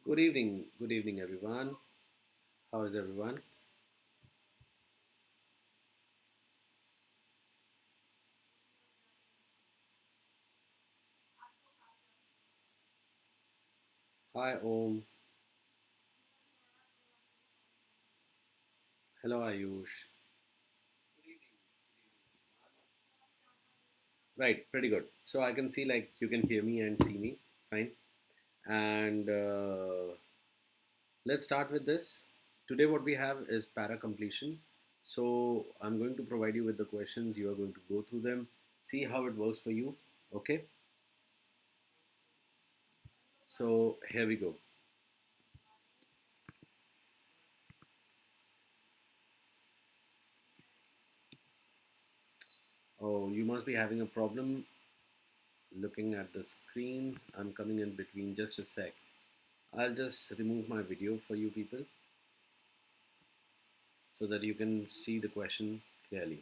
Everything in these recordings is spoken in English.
Good evening, everyone. How is everyone? Hi, Om. Hello, Ayush. Right, pretty good. So I can see like you can hear me and see me. Fine. And let's start with this. Today, what we have is para completion. So I'm going to provide you with the questions. You are going to go through them, see how it works for you. Okay. So here we go. Oh, you must be having a problem looking at the screen. I'm coming in between. Just a sec. I'll just remove my video for you people so that you can see the question clearly.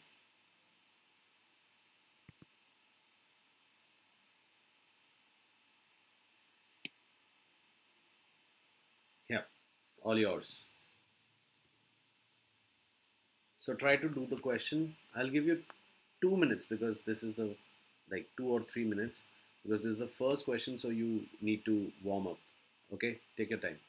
Yeah, all yours. So try to do the question. I'll give you 2 minutes because this is the like 2 or 3 minutes because this is the first question, so you need to warm up. Okay, take your time.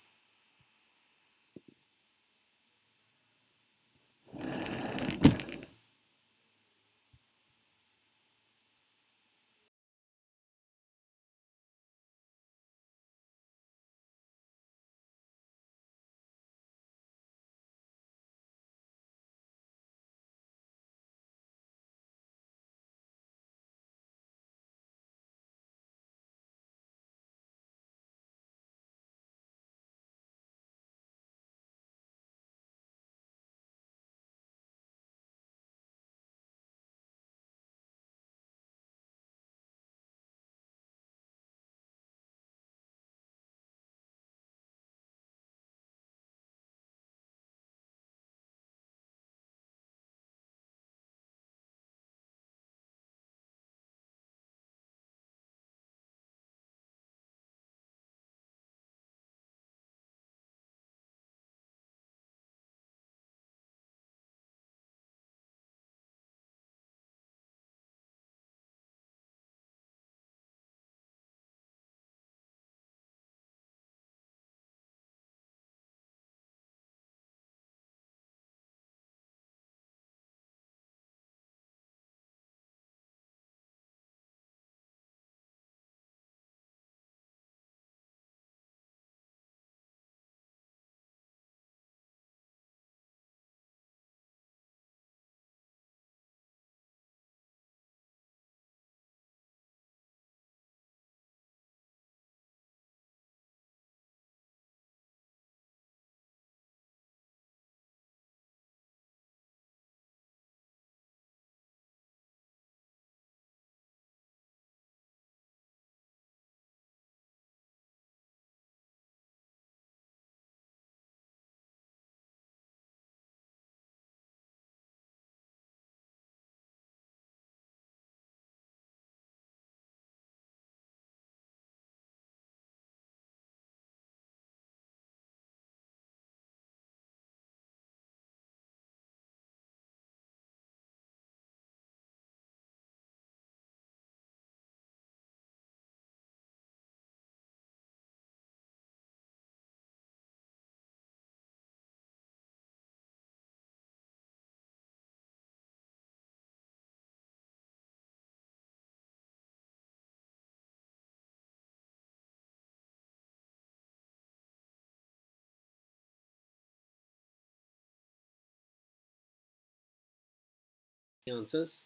Answers.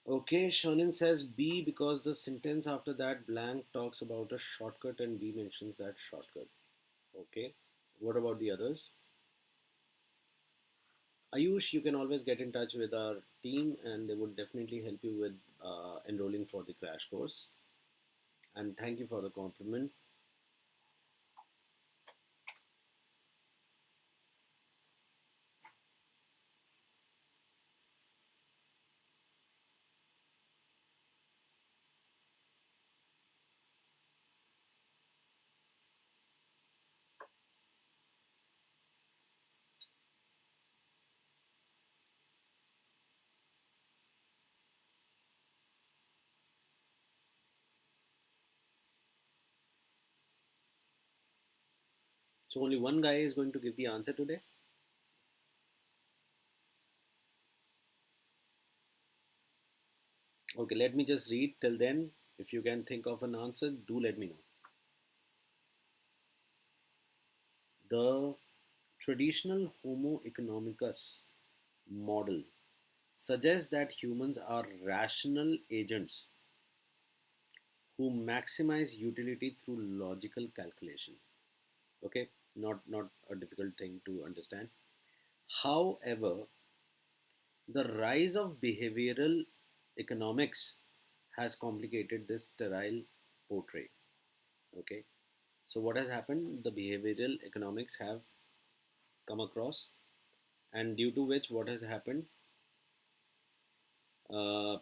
Okay, Shonin says B because the sentence after that blank talks about a shortcut and B mentions that shortcut. Okay, what about the others? Ayush, you can always get in touch with our team and they would definitely help you with enrolling for the crash course. And thank you for the compliment. So only one guy is going to give the answer today. Okay, let me just read till then. If you can think of an answer, do let me know. The traditional Homo economicus model suggests that humans are rational agents who maximize utility through logical calculation. Okay, not a difficult thing to understand. However, the rise of behavioral economics has complicated this sterile portrait. Okay, so what has happened? The behavioral economics have come across, and due to which, what has happened?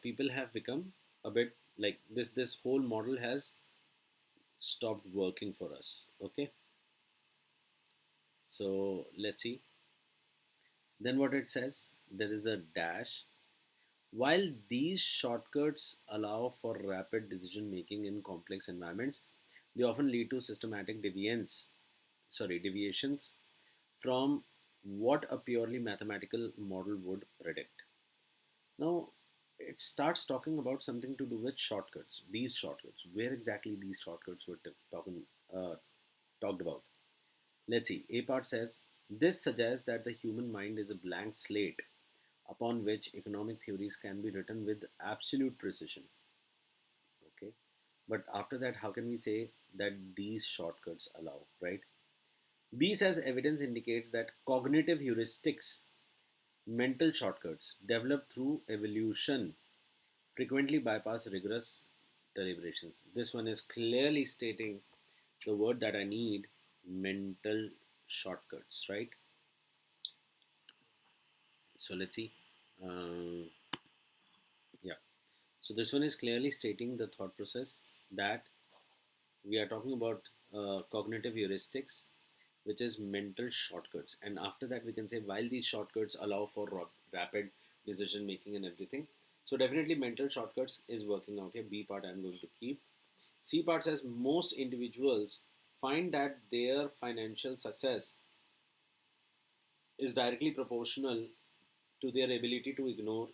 People have become a bit like this. This whole model has stopped working for us. Okay, so let's see. Then what it says? There is a dash. While these shortcuts allow for rapid decision making in complex environments, they often lead to systematic deviations from what a purely mathematical model would predict. Now, it starts talking about something to do with shortcuts. These shortcuts, where exactly these shortcuts were uh, talked about. Let's see. A part says this suggests that the human mind is a blank slate upon which economic theories can be written with absolute precision. Okay, but after that, how can we say that these shortcuts allow, right? B says evidence indicates that cognitive heuristics, mental shortcuts developed through evolution, frequently bypass rigorous deliberations. This one is clearly stating the word that I need: mental shortcuts, right? So let's see. Um, yeah. So this one is clearly stating the thought process that we are talking about cognitive heuristics, which is mental shortcuts. And after that, we can say while these shortcuts allow for rapid decision making and everything. So definitely mental shortcuts is working out here. B part I'm going to keep. C part says most individuals find that their financial success is directly proportional to their ability to ignore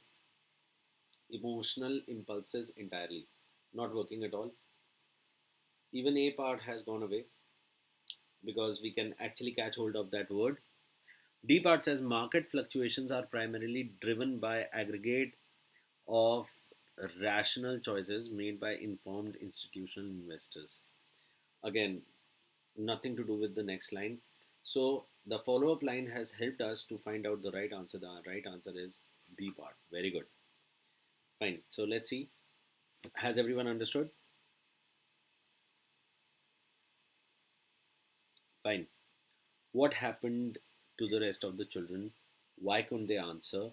emotional impulses entirely. Not working at all. Even A part has gone away because we can actually catch hold of that word. D part says market fluctuations are primarily driven by aggregate of rational choices made by informed institutional investors. Again, nothing to do with the next line. So the follow up line has helped us to find out the right answer. The right answer is B part. Very good. Fine. So let's see. Has everyone understood? Fine. What happened to the rest of the children? Why couldn't they answer?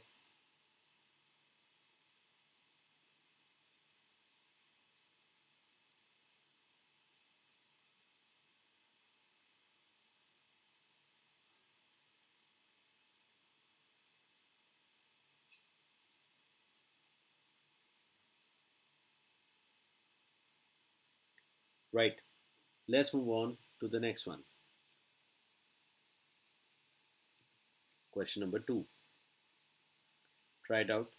Right. Let's move on to the next one. Question number two. Try it out.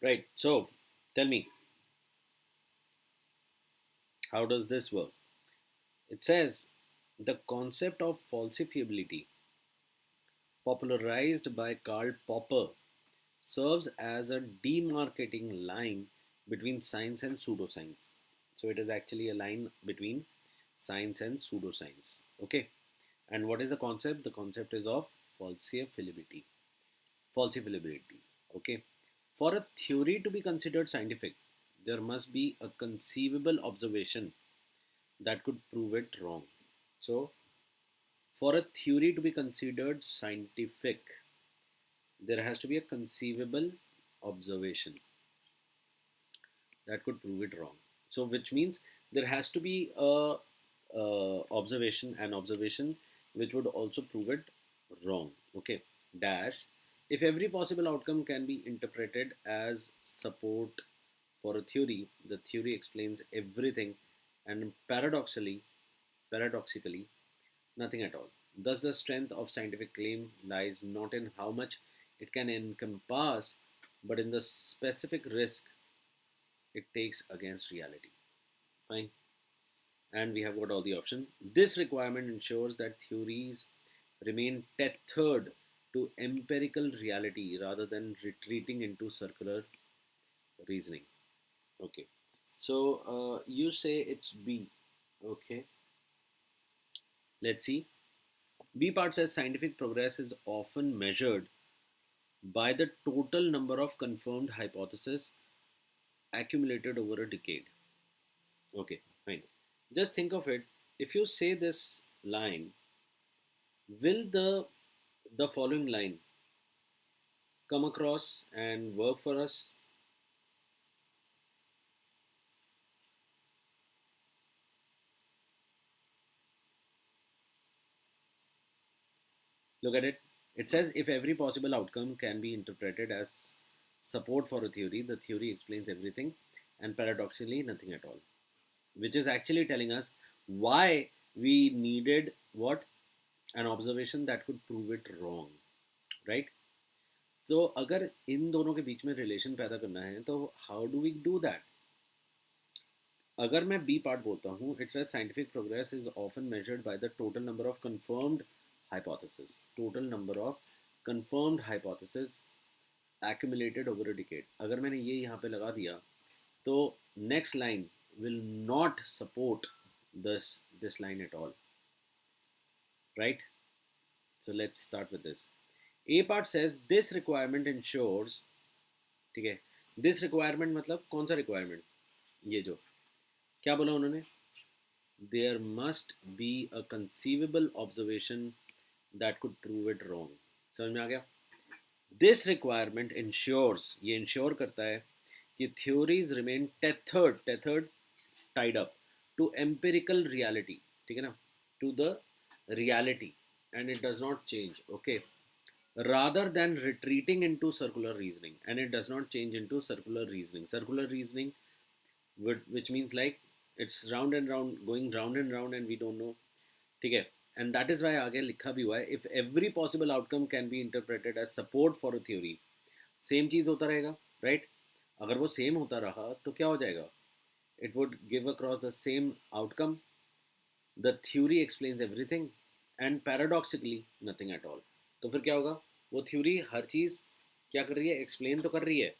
Right. So tell me, how does this work? It says the concept of falsifiability, popularized by Karl Popper, serves as a demarcating line between science and pseudoscience. So it is actually a line between science and pseudoscience. Okay. And what is the concept? The concept is of falsifiability. Falsifiability. Okay. For a theory to be considered scientific, there must be a conceivable observation that could prove it wrong. So, for a theory to be considered scientific, there has to be a conceivable observation that could prove it wrong. So, which means there has to be an observation which would also prove it wrong. Okay, dash. If every possible outcome can be interpreted as support for a theory, the theory explains everything, and paradoxically, nothing at all. Thus, the strength of scientific claim lies not in how much it can encompass, but in the specific risk it takes against reality. Fine. And we have got all the options. This requirement ensures that theories remain tethered to empirical reality rather than retreating into circular reasoning. Okay. So you say it's B. Okay. Let's see. B part says scientific progress is often measured by the total number of confirmed hypotheses accumulated over a decade. Okay, fine. Just think of it. If you say this line, will the following line come across and work for us? Look at it. It says if every possible outcome can be interpreted as support for a theory, the theory explains everything and paradoxically nothing at all. Which is actually telling us why we needed what? An observation that could prove it wrong, right? So अगर इन दोनों के बीच में relation पैदा करना है तो how do we do that? अगर मैं बी पार्ट बोलता हूँ, it's a scientific progress is often measured by the total number of confirmed hypothesis, total number of confirmed hypothesis accumulated over a decade. अगर मैंने ये यहाँ पे लगा दिया तो next line will not support this line at all, right? So let's start with this. A part says this requirement ensures, ठीक है, this requirement मतलब कौन सा requirement? ये जो क्या बोला उन्होंने? There must be a conceivable observation that could prove it wrong. समझ में आ गया? This requirement ensures, ये ensure करता है कि theories remain tethered, tied up to empirical reality, ठीक है ना? To the reality, and it does not change. Okay, rather than retreating into circular reasoning, and it does not change into circular reasoning which means like it's round and round, going round and round, and we don't know. ठीक है? And that is why आगे लिखा भी हुआ है, if every possible outcome can be interpreted as support for a theory, same चीज़ होता रहेगा, राइट? अगर वो सेम होता रहा तो क्या हो जाएगा? It would give across the same outcome. The theory explains everything and paradoxically nothing at all. तो फिर क्या होगा? वो थ्योरी हर चीज़ क्या कर रही है? एक्सप्लेन तो कर रही है,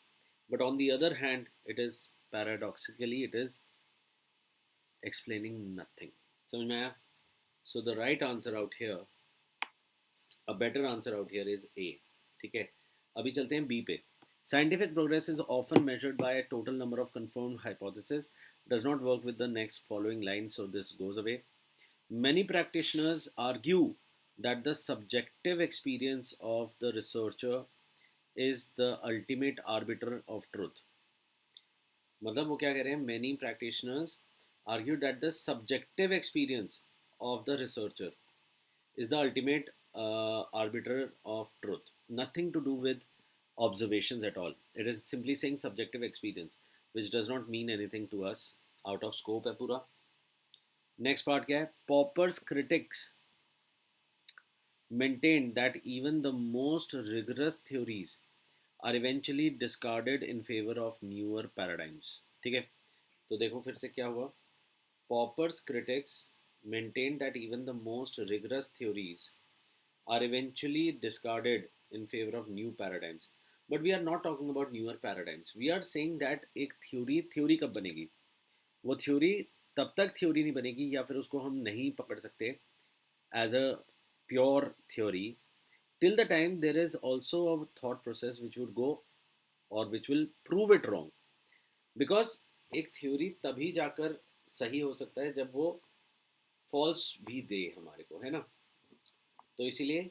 but on the other hand it is paradoxically it is explaining nothing. समझ में आया? So the right answer out here, a better answer out here is A. ठीक है? अभी चलते हैं B पे. Scientific progress is often measured by a total number of confirmed hypotheses. Does not work with the next following line, so this goes away. Many practitioners argue that the subjective experience of the researcher is the ultimate arbiter of truth. मतलब वो क्या कह रहे हैं? Many practitioners argue that the subjective experience of the researcher is the ultimate arbiter of truth. Nothing to do with observations at all. It is simply saying subjective experience, which does not mean anything to us. Out of scope है पूरा. Next part क्या है? Popper's critics maintained that even the most rigorous theories are eventually discarded in favour of newer paradigms. ठीक है, तो देखो फिर से क्या हुआ। Popper's critics maintained that even the most rigorous theories are eventually discarded in favor of new paradigms. But we are not talking about newer paradigms. We are saying that एक theory कब बनेगी? वो थ्योरी तब तक theory नहीं बनेगी, या फिर उसको हम नहीं पकड़ सकते as a pure theory till the time there is also a thought process which would go or which will prove it wrong. Because एक थ्योरी तभी जाकर सही हो सकता है जब वो फॉल्स भी दे हमारे को, है ना। तो इसीलिए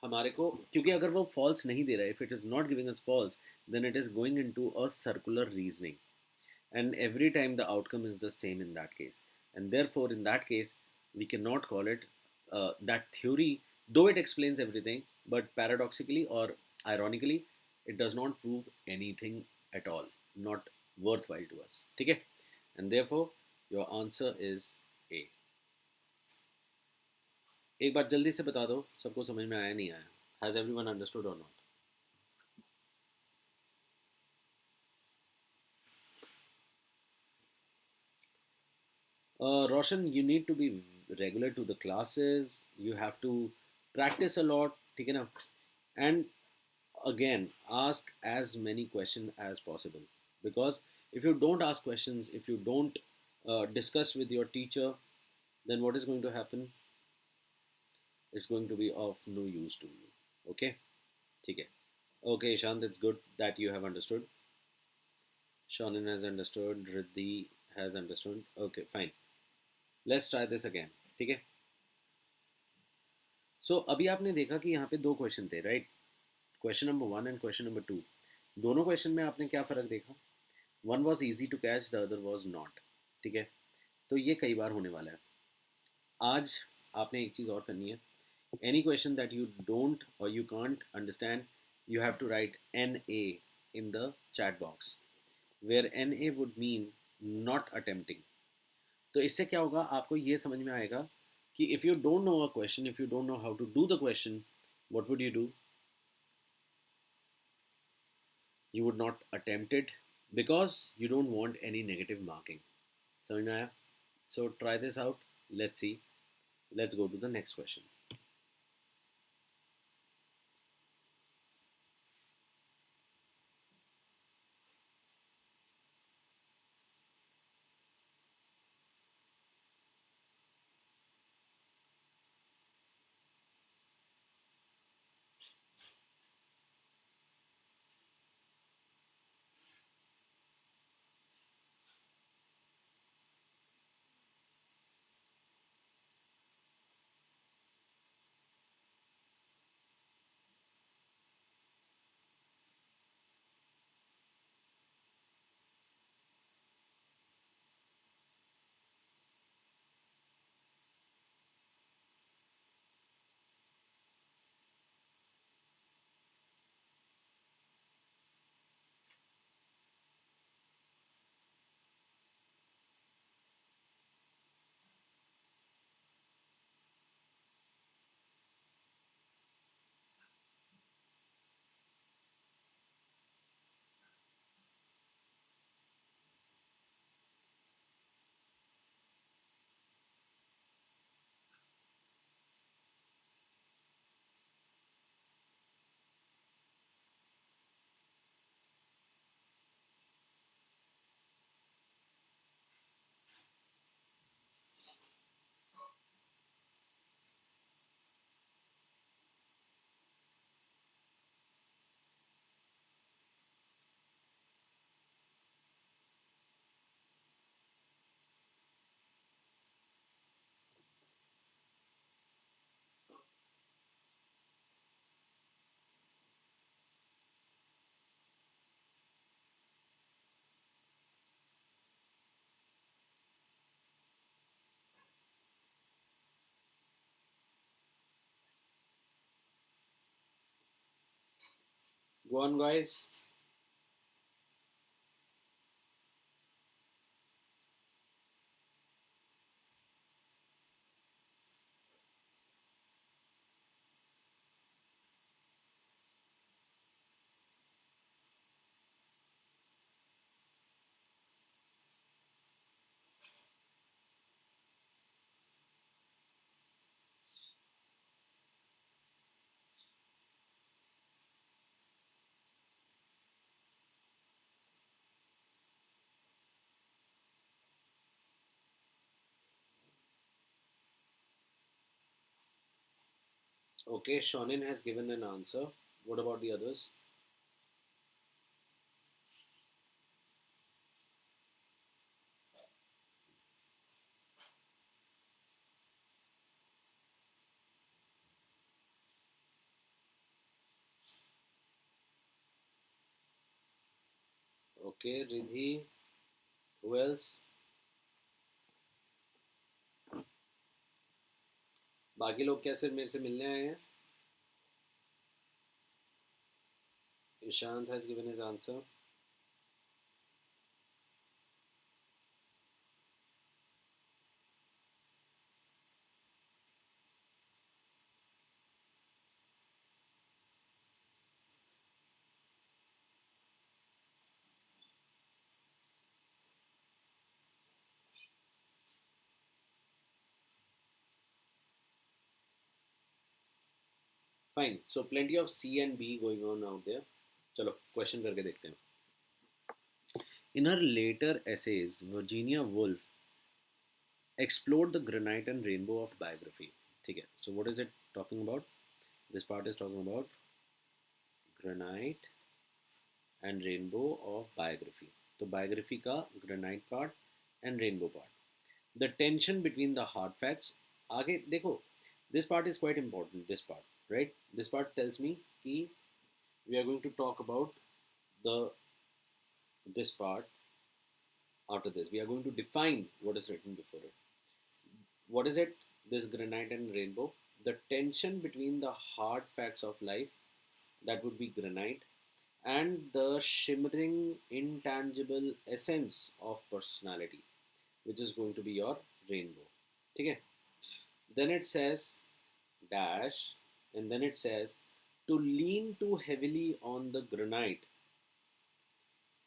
हमारे को, क्योंकि अगर वो फॉल्स नहीं दे रहा है, if it is not giving us false, then it is going into a circular reasoning, and every time the outcome is the same in that case, and therefore in that case we cannot call it that theory, though it explains everything, but paradoxically or ironically it does not prove anything at all, not worthwhile to us, ठीक है। and therefore your answer is A। एक बार जल्दी से बता दो सबको समझ में आया नहीं आया। हैज एवरीवन अंडरस्टूड और not? Roshan, you need to be regular to the classes. You have to practice a lot, ठीक है ना? And again, ask as many questions as possible. Because if you don't ask questions, if you don't discuss with your teacher, then what is going to happen? It's going to be of no use to you. Okay? ठीक है. Okay, Ishant, it's good that you have understood. Shannon has understood. Riddhi has understood. Okay, fine. Let's try this again. ठीक है. सो अभी आपने देखा कि यहाँ पे दो क्वेश्चन थे, right? Question number 1 and question number 2। दोनों क्वेश्चन में आपने क्या फ़र्क देखा? One was easy to catch, the other was not. ठीक है, तो ये कई बार होने वाला है। आज आपने एक चीज़ और करनी है। Any question that you don't और you can't understand, you have to write NA in the chat box, where NA would mean not attempting। तो इससे क्या होगा, आपको ये समझ में आएगा कि if you don't know a question, if you don't know how to do the question, what would you do? You would not attempt it because you don't want any negative marking. समझ में आया? So try this out. Let's see. Let's go to the next question. Go on, guys. Okay, Shonin has given an answer. What about the others? Okay, Ridhi. Who else? बाकी लोग कैसे मेरे से मिलने आए हैं? Ishant has given his answer. Fine. So plenty of C and B going on out there. चलो question करके देखते हैं. In her later essays, Virginia Woolf explored the granite and rainbow of biography. ठीक है. So what is it talking about? This part is talking about granite and rainbow of biography. तो biography का granite part and rainbow part. The tension between the hard facts. आगे देखो. This part is quite important. This part, right? This part tells me कि we are going to talk about the this part. After this, we are going to define what is written before it. What is it? This granite and rainbow. The tension between the hard facts of life, that would be granite, and the shimmering, intangible essence of personality, which is going to be your rainbow. Okay? Then it says dash, and then it says to lean too heavily on the granite.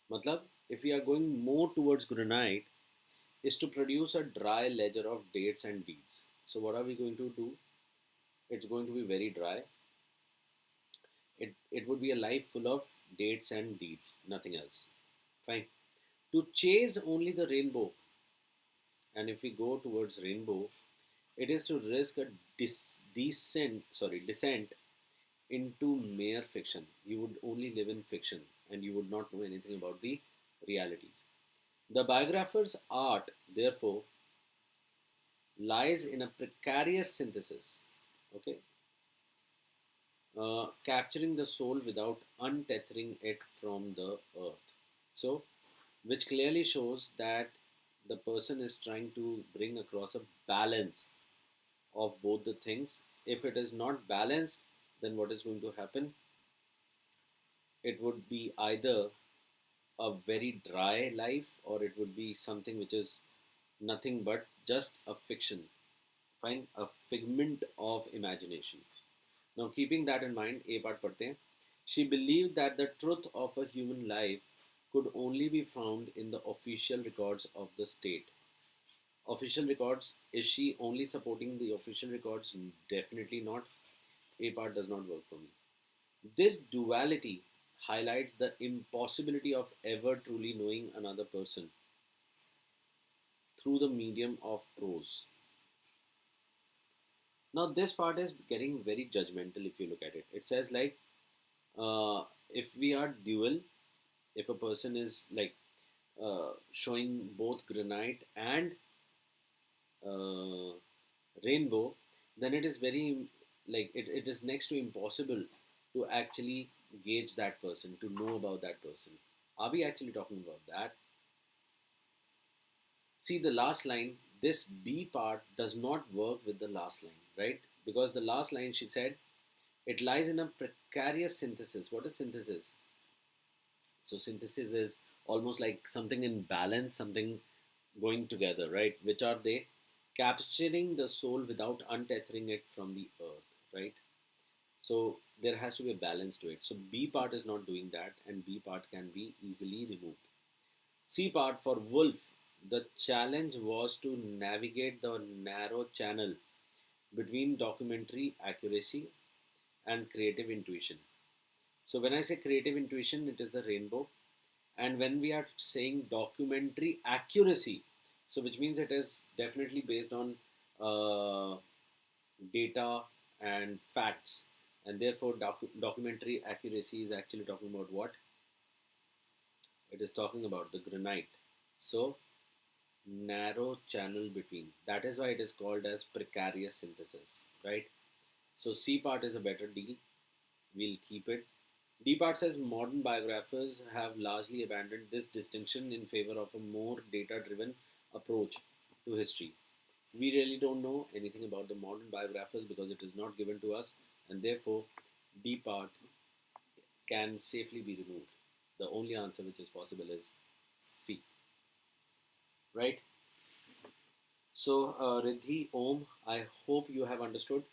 Matlab, if we are going more towards granite, is to produce a dry ledger of dates and deeds. So what are we going to do? It's going to be very dry. It would be a life full of dates and deeds, nothing else. Fine. To chase only the rainbow, and if we go towards rainbow, it is to risk a descent into mere fiction. You would only live in fiction and you would not know anything about the realities. The biographer's art, therefore, lies in a precarious synthesis, okay, capturing the soul without untethering it from the earth. So, which clearly shows that the person is trying to bring across a balance of both the things. If it is not balanced, then what is going to happen? It would be either a very dry life or it would be something which is nothing but just a fiction. Fine, a figment of imagination. Now, keeping that in mind, A part padhte hain. She believed that the truth of a human life could only be found in the official records of the state. Official records, is she only supporting the official records? Definitely not. A part does not work for me. This duality highlights the impossibility of ever truly knowing another person through the medium of prose. Now, this part is getting very judgmental if you look at it. It says, like, if we are dual, if a person is like showing both granite and uh, rainbow, then it is very like it is next to impossible to actually gauge that person, to know about that person. Are we actually talking about that? See the last line, this B part does not work with the last line, right? Because the last line she said, it lies in a precarious synthesis. What is synthesis? So synthesis is almost like something in balance, something going together, right? Which are they? Capturing the soul without untethering it from the earth, right? So there has to be a balance to it. So B part is not doing that, and B part can be easily removed. C part for Wolf, the challenge was to navigate the narrow channel between documentary accuracy and creative intuition. So when I say creative intuition, it is the rainbow. And when we are saying documentary accuracy, so which means it is definitely based on uh, data and facts, and therefore documentary accuracy is actually talking about what? It is talking about the granite. So narrow channel between. That is why it is called as precarious synthesis, right? So C part is a better deal. We'll keep it. D part says modern biographers have largely abandoned this distinction in favor of a more data-driven approach to history. We really don't know anything about the modern biographers because it is not given to us, and therefore D part can safely be removed. The only answer which is possible is C, right? So, Riddhi, Om, I hope you have understood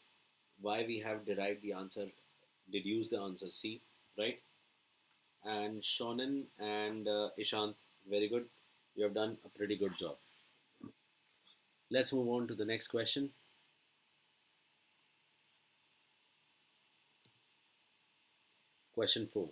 why we have derived the answer, deduced the answer C, right? And Shonen and Ishant, very good. You have done a pretty good job. Let's move on to the next question. Question 4.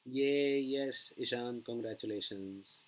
Yay, yes, Ishant, congratulations.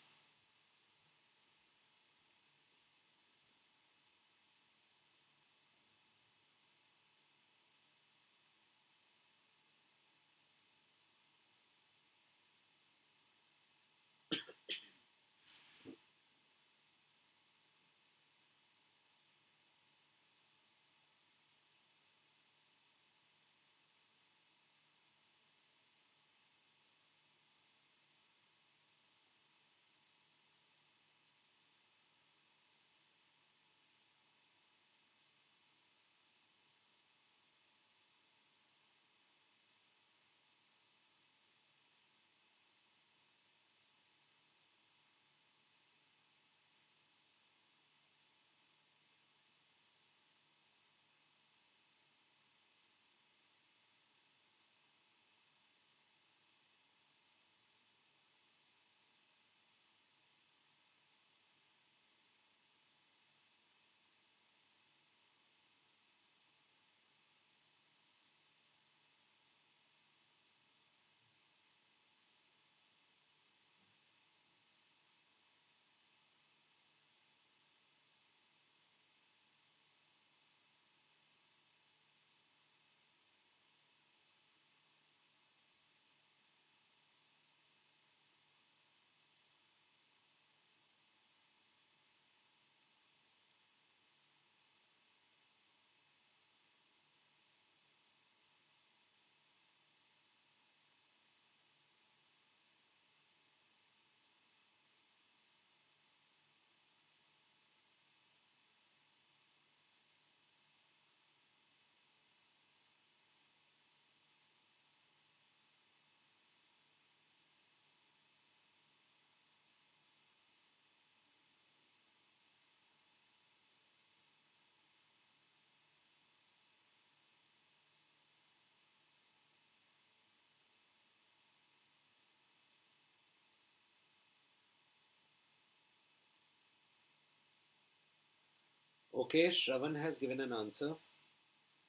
Okay, Shravan has given an answer.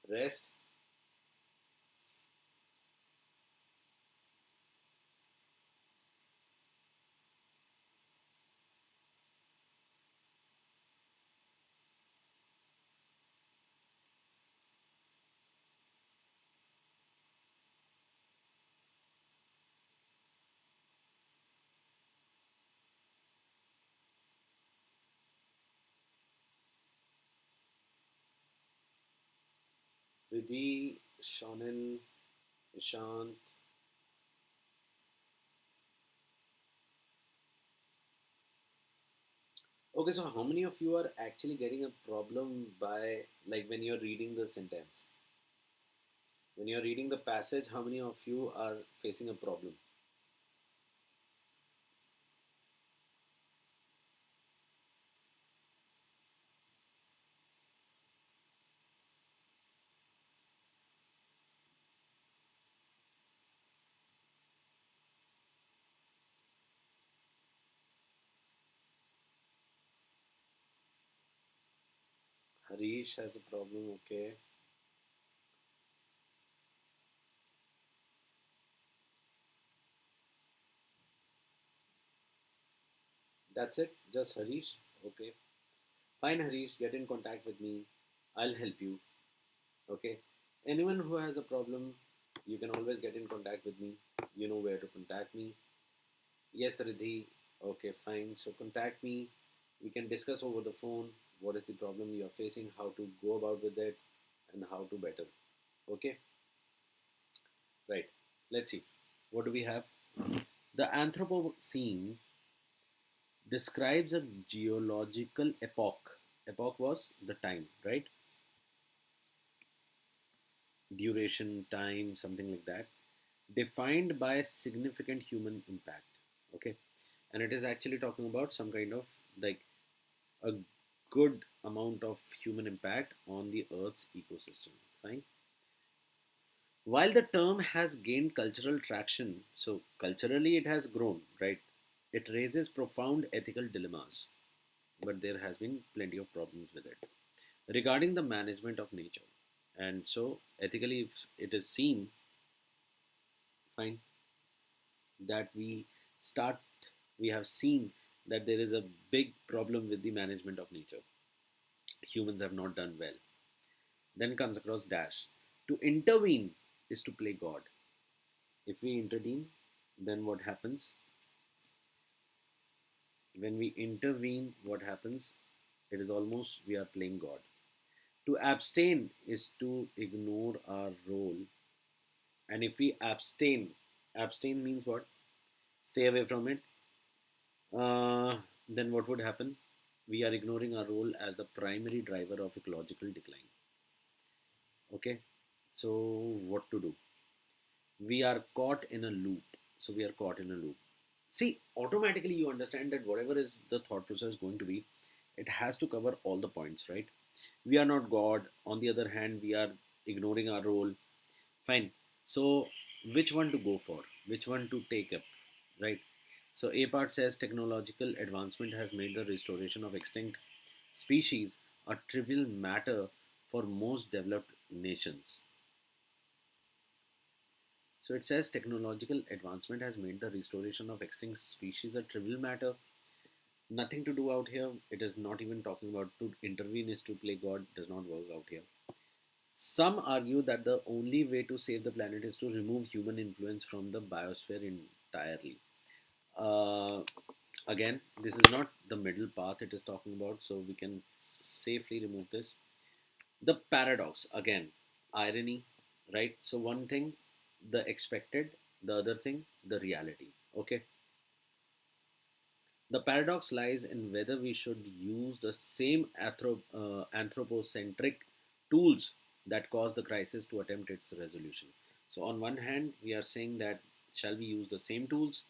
Rest. Riddhi, Shonen, Ishant. Okay, so how many of you are actually getting a problem by, like, when you're reading the sentence? When you're reading the passage, how many of you are facing a problem? Harish has a problem, okay. That's it. Just Harish. Okay. Fine, Harish. Get in contact with me. I'll help you. Okay. Anyone who has a problem, you can always get in contact with me. You know where to contact me. Yes, Riddhi. Okay, fine. So contact me. We can discuss over the phone what is the problem you are facing, how to go about with it, and how to better. Okay. Right. Let's see. What do we have? The Anthropocene describes a geological epoch. Epoch was the time, right? Duration, time, something like that, defined by significant human impact. Okay, and it is actually talking about some kind of like a good amount of human impact on the Earth's ecosystem. Fine. While the term has gained cultural traction, so culturally it has grown, right? It raises profound ethical dilemmas, but there has been plenty of problems with it regarding the management of nature. And so, ethically, if it is seen, fine, that start, we have seen that there is a big problem with the management of nature. Humans have not done well. Then comes across dash. To intervene is to play God. If we intervene, then what happens? When we intervene, what happens? It is almost we are playing God. To abstain is to ignore our role. And if we abstain means what? Stay away from it. Then what would happen? We are ignoring our role as the primary driver of ecological decline. Okay, so what to do? We are caught in a loop. So we are caught in a loop. See, automatically you understand that whatever is the thought process going to be, it has to cover all the points, right? We are not God. On the other hand, we are ignoring our role. Fine. So, which one to go for? Which one to take up? Right. So, A part says technological advancement has made the restoration of extinct species a trivial matter for most developed nations. So, it says technological advancement has made the restoration of extinct species a trivial matter. Nothing to do out here. It is not even talking about to intervene is to play God, does not work out here. Some argue that the only way to save the planet is to remove human influence from the biosphere entirely. Uh, Again, this is not the middle path it is talking about, so we can safely remove this. The paradox, again, irony, right? So, one thing, the expected, the other thing, the reality. Okay. The paradox lies in whether we should use the same anthropocentric tools that caused the crisis to attempt its resolution. So, on one hand, we are saying that shall we use the same tools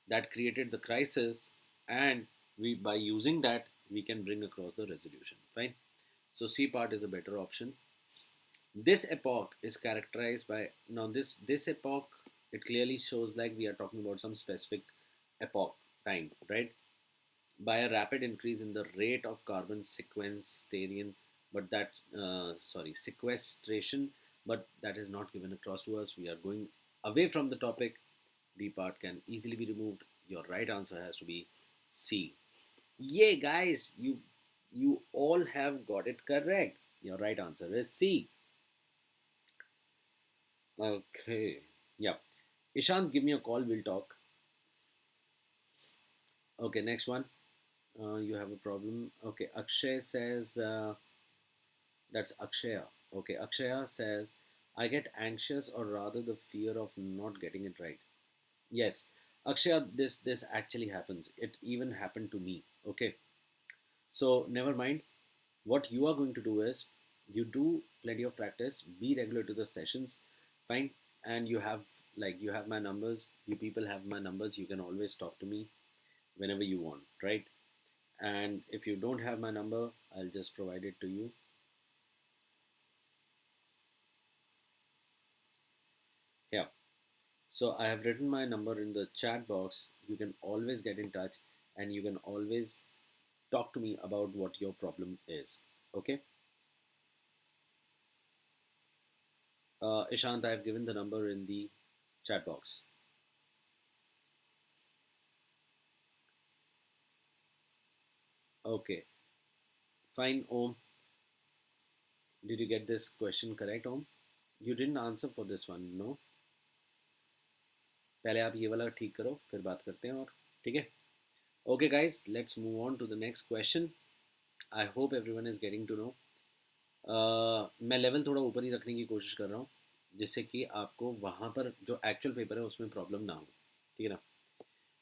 that created the crisis, and we by using that we can bring across the resolution. Fine. So, C part is a better option. This epoch is characterized by now this epoch, it clearly shows like we are talking about some specific epoch time, right? By a rapid increase in the rate of carbon sequestration, but that sequestration, but that is not given across to us. We are going away from the topic. D part can easily be removed. Your right answer has to be C. Yay, guys! You all have got it correct. Your right answer is C. Okay. Yeah. Ishant, give me a call. We'll talk. Okay. Next one. You have a problem. Okay. Akshay says. That's Akshaya. Okay, Akshaya says, I get anxious or rather the fear of not getting it right. Yes, Akshaya, this actually happens. It even happened to me. Okay, so never mind. What you are going to do is you do plenty of practice, be regular to the sessions, fine, and you have my numbers. You people have my numbers. You can always talk to me whenever you want, right? And if you don't have my number, I'll just provide it to you. Yeah. So I have written my number in the chat box. You can always get in touch and you can always talk to me about what your problem is. Okay. Ishant, I have given the number in the chat box. Okay, fine. Om, did you get this question correct, Om? You didn't answer for this one, no? पहले आप ये वाला ठीक करो, फिर बात करते हैं और ठीक है. Okay, guys, let's move on to the next question. I hope everyone is getting to know. मैं लेवल थोड़ा ऊपर ही रखने की कोशिश कर रहा हूँ, जिससे कि आपको वहाँ पर जो एक्चुअल पेपर है उसमें प्रॉब्लम ना हो. ठीक है ना.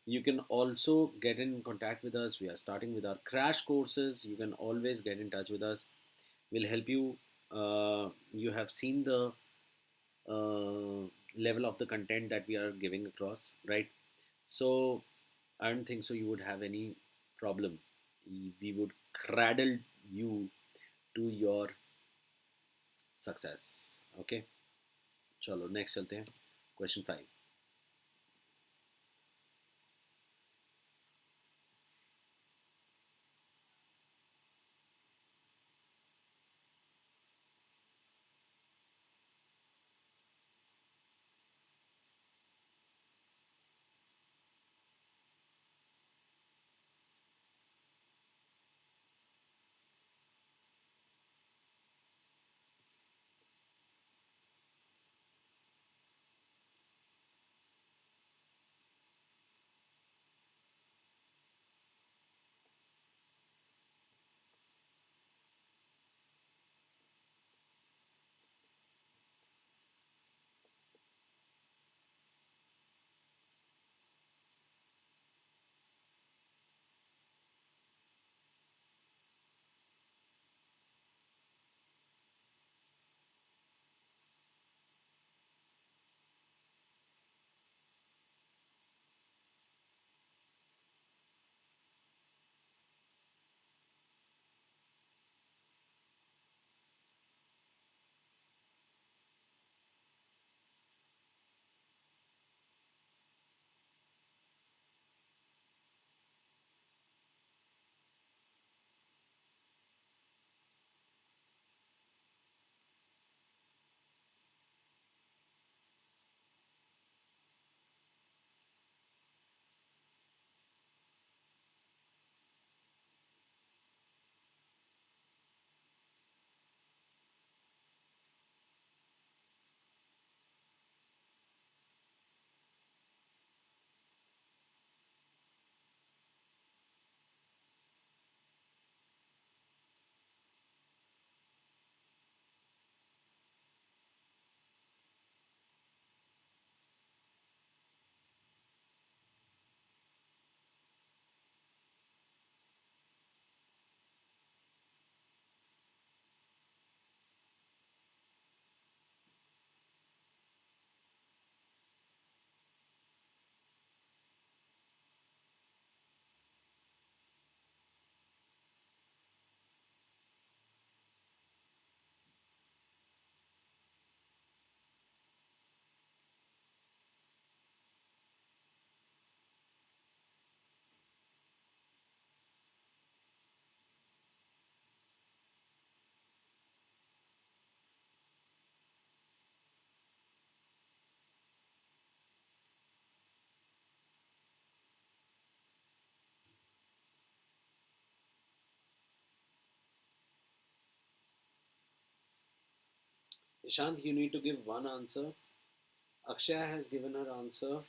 You can also get in contact with us. We are starting with our crash courses. You can always get in touch with us. We'll help you. You have seen the uh, level of the content that we are giving across, right? So I don't think so you would have any problem. We would cradle you to your success. Okay. चलो next चलते हैं. Question 5. Ishant, you need to give one answer. Akshaya has given her answer.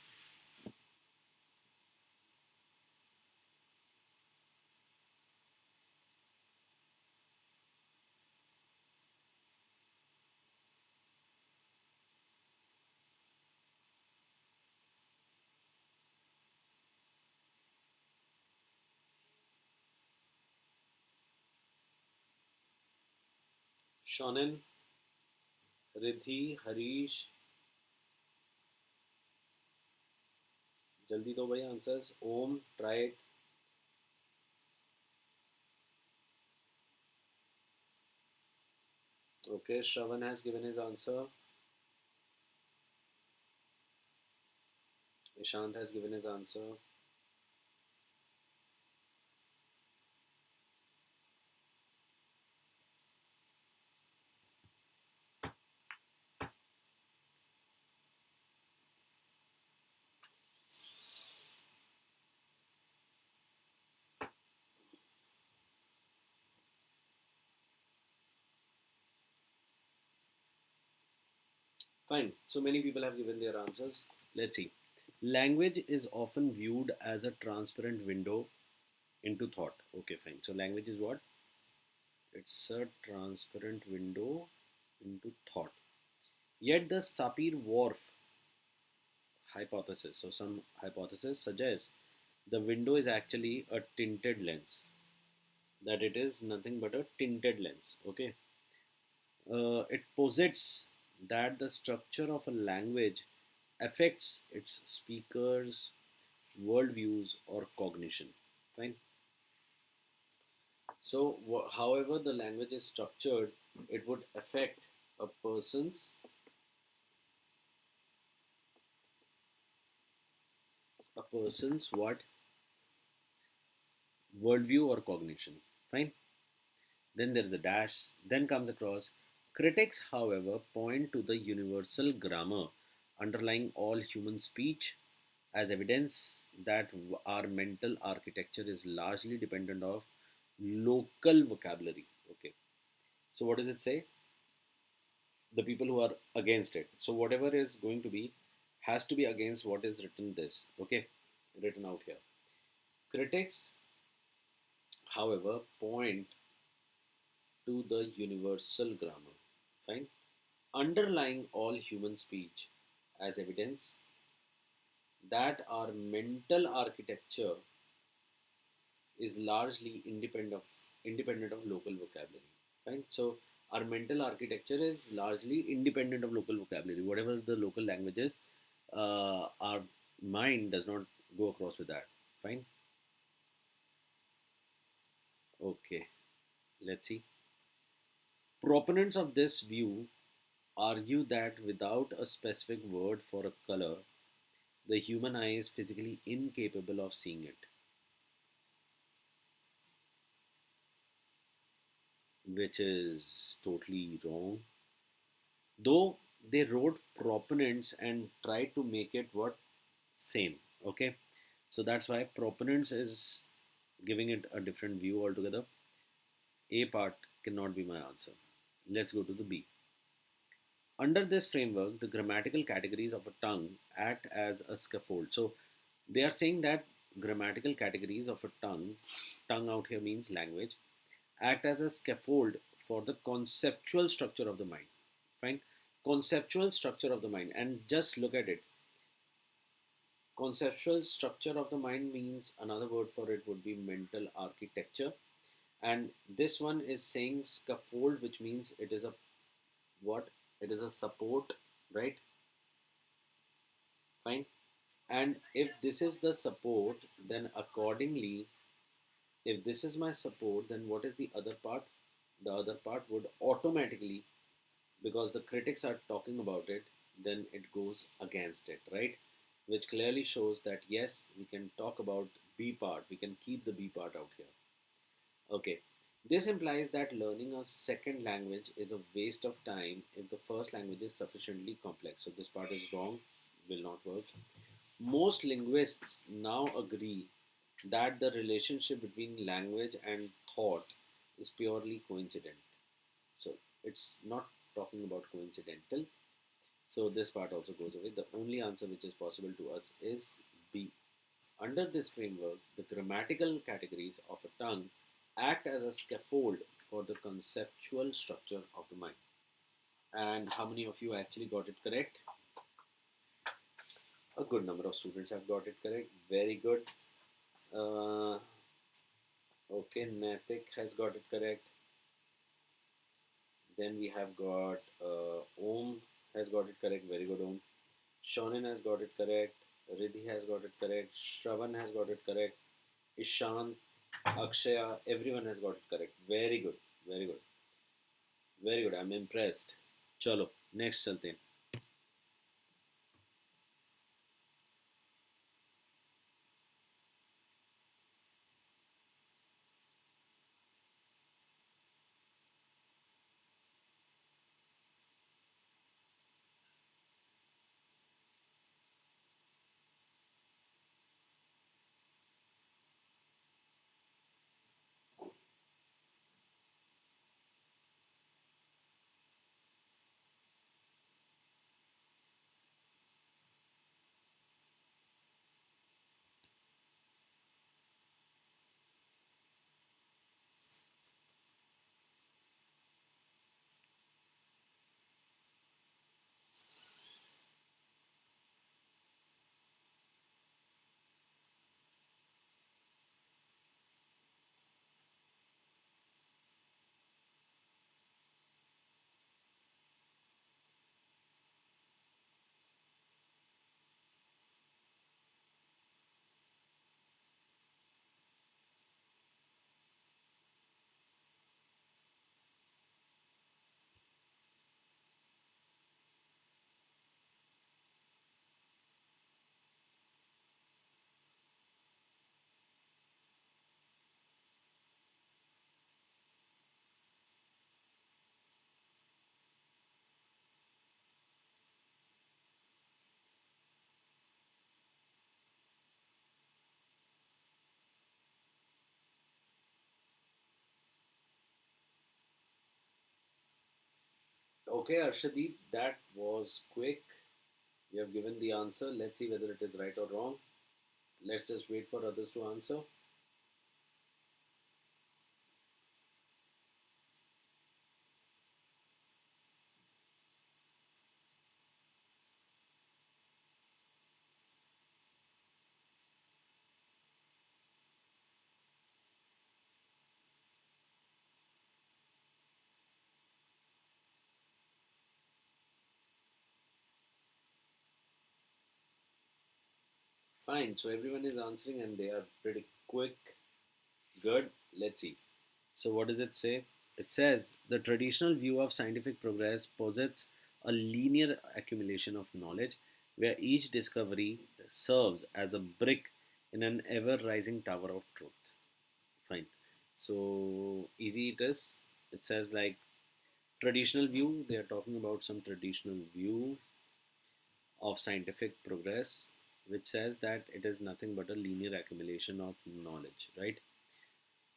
Shonen, Riddhi, Harish, जल्दी दो भाई answers. Om, try it. Okay, Shravan has given his answer. Ishant has given his answer. Fine. So many people have given their answers. Let's see. Language is often viewed as a transparent window into thought. Okay, fine. So language is what? It's a transparent window into thought. Yet the Sapir-Whorf hypothesis, so some hypothesis suggests the window is actually a tinted lens. That it is nothing but a tinted lens. Okay. It posits that the structure of a language affects its speakers, worldviews, or cognition. Fine. So, however the language is structured, it would affect a person's what worldview or cognition. Fine. Then there is a dash. Then comes across. Critics, however, point to the universal grammar underlying all human speech as evidence that our mental architecture is largely dependent of local vocabulary. Okay. So what does it say? The people who are against it. So whatever is going to be has to be against what is written this. Okay. Written out here. Critics, however, point to the universal grammar. Fine. Underlying all human speech as evidence that our mental architecture is largely independent of local vocabulary. Fine. So our mental architecture is largely independent of local vocabulary. Whatever the local language is, our mind does not go across with that. Fine. Okay. Let's see. Proponents of this view argue that without a specific word for a color, the human eye is physically incapable of seeing it, which is totally wrong. Though they wrote proponents and tried to make it what same. Okay, so that's why proponents is giving it a different view altogether. A part cannot be my answer. Let's go to the B. Under this framework, the grammatical categories of a tongue act as a scaffold. So they are saying that grammatical categories of a tongue out here means language, act as a scaffold for the conceptual structure of the mind. Fine. Conceptual structure of the mind. And just look at it. Conceptual structure of the mind means another word for it would be mental architecture. And this one is saying scaffold, which means it is a what? It is a support, right? Fine. And if this is the support, then accordingly, if this is my support, then what is the other part? The other part would automatically, because the critics are talking about it, then it goes against it, right? Which clearly shows that yes, we can talk about B part, we can keep the B part out here. Okay, this implies that learning a second language is a waste of time if the first language is sufficiently complex. So this part is wrong, will not work. Most linguists now agree that the relationship between language and thought is purely coincidental. So it's not talking about coincidental. So this part also goes away. The only answer which is possible to us is B. Under this framework, the grammatical categories of a tongue act as a scaffold for the conceptual structure of the mind. And how many of you actually got it correct? A good number of students have got it correct. Very good. Uh, okay, Natik has got it correct. Then we have got Om has got it correct. Very good, Om. Shonin has got it correct. Riddhi has got it correct. Shravan has got it correct. Ishant, Akshaya, everyone has got it correct. Very good. Very good. Very good. I'm impressed. Chalo, next चलते हैं. Okay, Arshadip, that was quick. You have given the answer. Let's see whether it is right or wrong. Let's just wait for others to answer. Fine, so everyone is answering and they are pretty quick. Good, let's see. So, what does it say? It says the traditional view of scientific progress posits a linear accumulation of knowledge where each discovery serves as a brick in an ever rising tower of truth. Fine. So, easy it is. It says like traditional view, they are talking about some traditional view of scientific progress, which says that it is nothing but a linear accumulation of knowledge, right?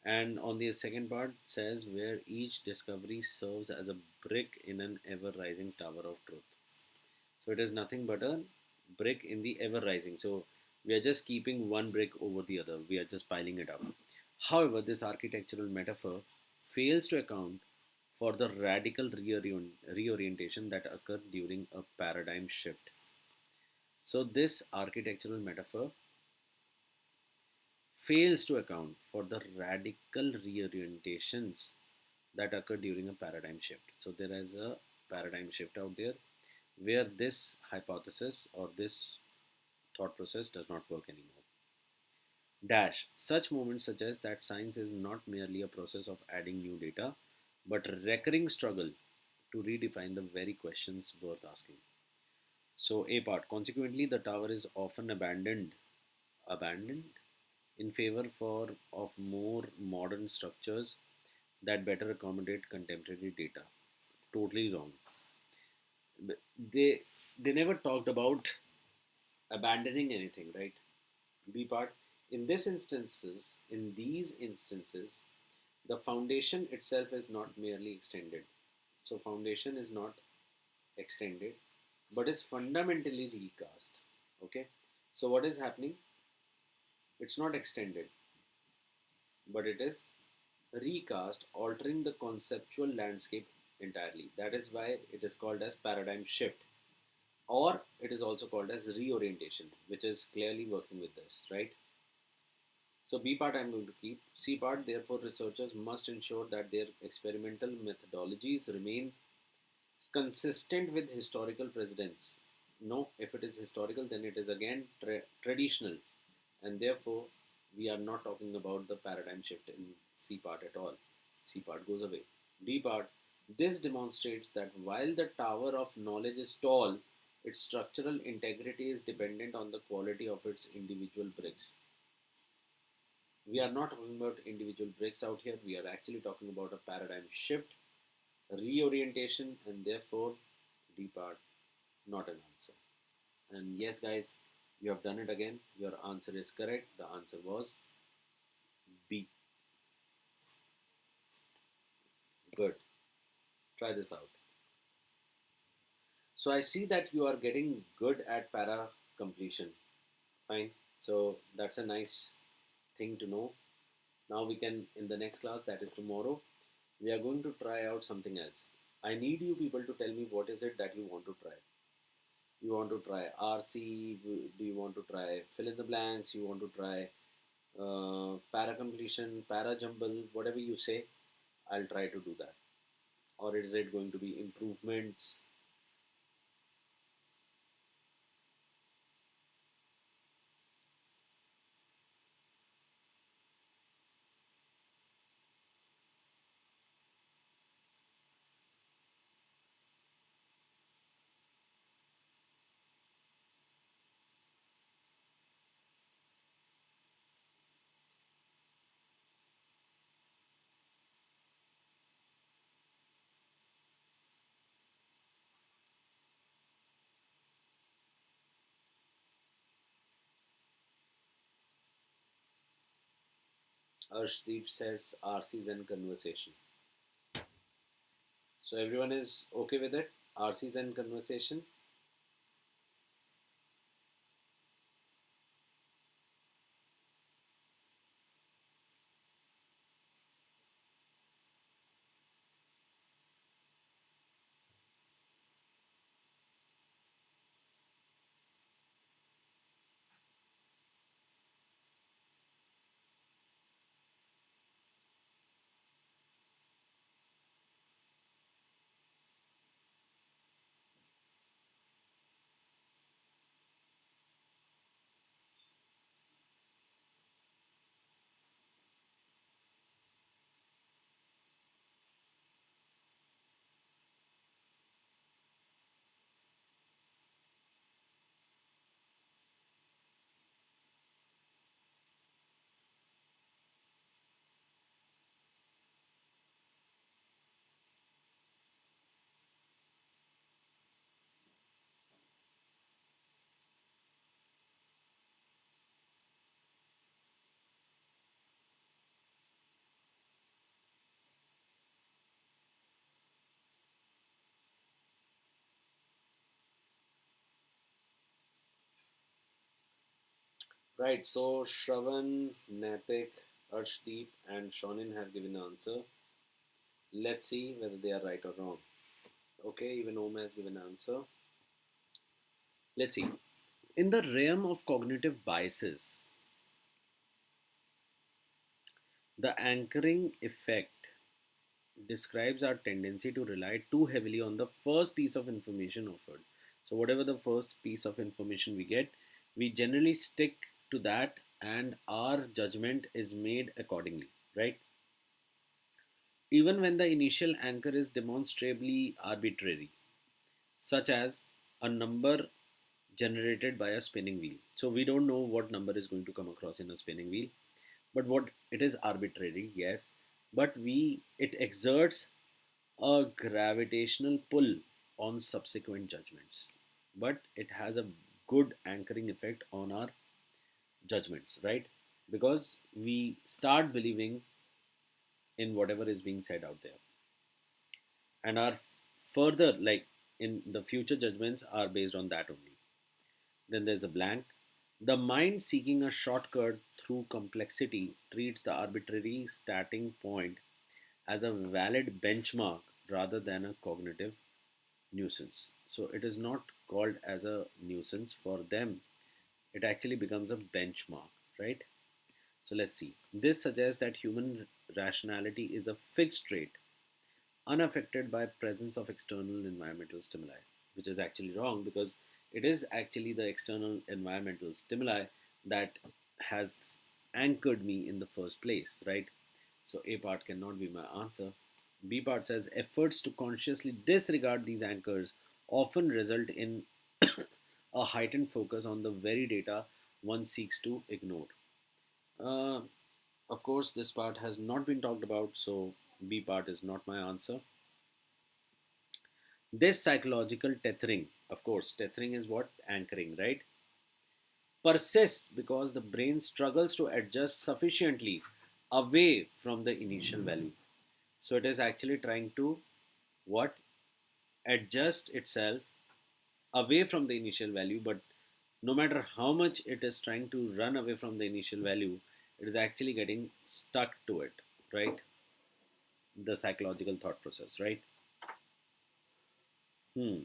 And on the second part says where each discovery serves as a brick in an ever rising tower of truth. So it is nothing but a brick in the ever rising. So we are just keeping one brick over the other, we are just piling it up. However, this architectural metaphor fails to account for the radical reorientation that occurred during a paradigm shift. So, this architectural metaphor fails to account for the radical reorientations that occur during a paradigm shift. So, there is a paradigm shift out there where this hypothesis or this thought process does not work anymore. Dash. Such moments suggest that science is not merely a process of adding new data, but a recurring struggle to redefine the very questions worth asking. So, A part. Consequently, the tower is often abandoned in favor of more modern structures that better accommodate contemporary data. Totally wrong. They they never talked about abandoning anything, right? B part. In these instances, the foundation itself is not merely extended. So foundation is not extended, but is fundamentally recast. Okay. So what is happening? It's not extended, but it is recast, altering the conceptual landscape entirely. That is why it is called as paradigm shift, or it is also called as reorientation, which is clearly working with this, right? So B part I'm going to keep. C part, therefore, researchers must ensure that their experimental methodologies remain consistent with historical precedents. No, if it is historical, then it is again traditional, and therefore we are not talking about the paradigm shift in C part at all. C part goes away. D part, this demonstrates that while the tower of knowledge is tall, its structural integrity is dependent on the quality of its individual bricks. We are not talking about individual bricks out here, we are actually talking about a paradigm shift, reorientation, and therefore D part not an answer. And yes, guys, you have done it again. Your answer is correct. The answer was B. Good. Try this out. So I see that you are getting good at para completion. Fine. So that's a nice thing to know. Now we can, in the next class, that is tomorrow, we are going to try out something else. I need you people to tell me what is it that you want to try. You want to try RC? Do you want to try fill in the blanks? You want to try para completion, para jumble, whatever you say, I'll try to do that. Or is it going to be improvements? Arshdeep says RCs and conversation. So everyone is okay with it? RCs and conversation. Right, so Shravan, Natik, Arshdeep, and Shonin have given answer. Let's see whether they are right or wrong. Okay, even Om has given answer. Let's see. In the realm of cognitive biases, the anchoring effect describes our tendency to rely too heavily on the first piece of information offered. So, whatever the first piece of information we get, we generally stick to that and our judgment is made accordingly, right? Even when the initial anchor is demonstrably arbitrary, such as a number generated by a spinning wheel. So, we don't know what number is going to come across in a spinning wheel, but what it is arbitrary, yes, but we it exerts a gravitational pull on subsequent judgments, but it has a good anchoring effect on our judgments, right? Because we start believing in whatever is being said out there, and our further, like in the future judgments, are based on that only. Then there's a blank. The mind seeking a shortcut through complexity treats the arbitrary starting point as a valid benchmark rather than a cognitive nuisance. So it is not called as a nuisance for them. It actually becomes a benchmark, right? So let's see. This suggests that human rationality is a fixed trait, unaffected by presence of external environmental stimuli, which is actually wrong because it is actually the external environmental stimuli that has anchored me in the first place, right? So A part cannot be my answer. B part says efforts to consciously disregard these anchors often result in a heightened focus on the very data one seeks to ignore. Uh, of course, this part has not been talked about, so B part is not my answer. This psychological tethering, of course, tethering is what? Anchoring, right? Persists because the brain struggles to adjust sufficiently away from the initial value. So it is actually trying to what? Adjust itself away from the initial value, but no matter how much it is trying to run away from the initial value, it is actually getting stuck to it, right? The psychological thought process, right? Hmm.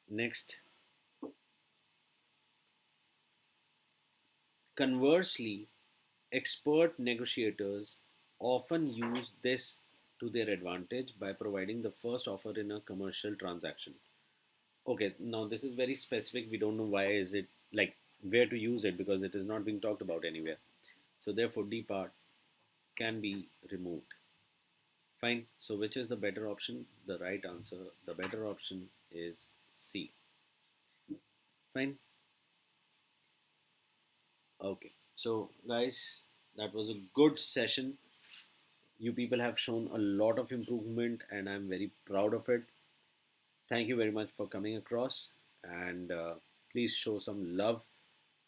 Next, conversely, expert negotiators often use this to their advantage by providing the first offer in a commercial transaction. Okay, now this is very specific. We don't know why is it like where to use it because it is not being talked about anywhere. So therefore, D part can be removed. Fine. So which is the better option? The right answer, the better option is C. Fine. Okay. So guys, that was a good session. You people have shown a lot of improvement and I'm very proud of it. Thank you very much for coming across and please show some love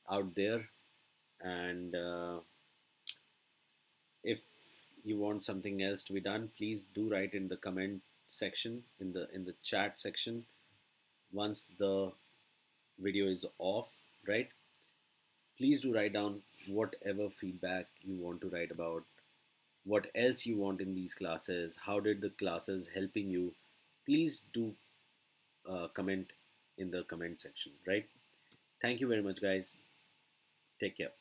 out there and if you want something else to be done, please do write in the comment section, in the chat section, once the video is off, right? Please do write down whatever feedback you want to write about, what else you want in these classes, how did the classes helping you. Please do comment in the comment section, right? Thank you very much, guys. Take care.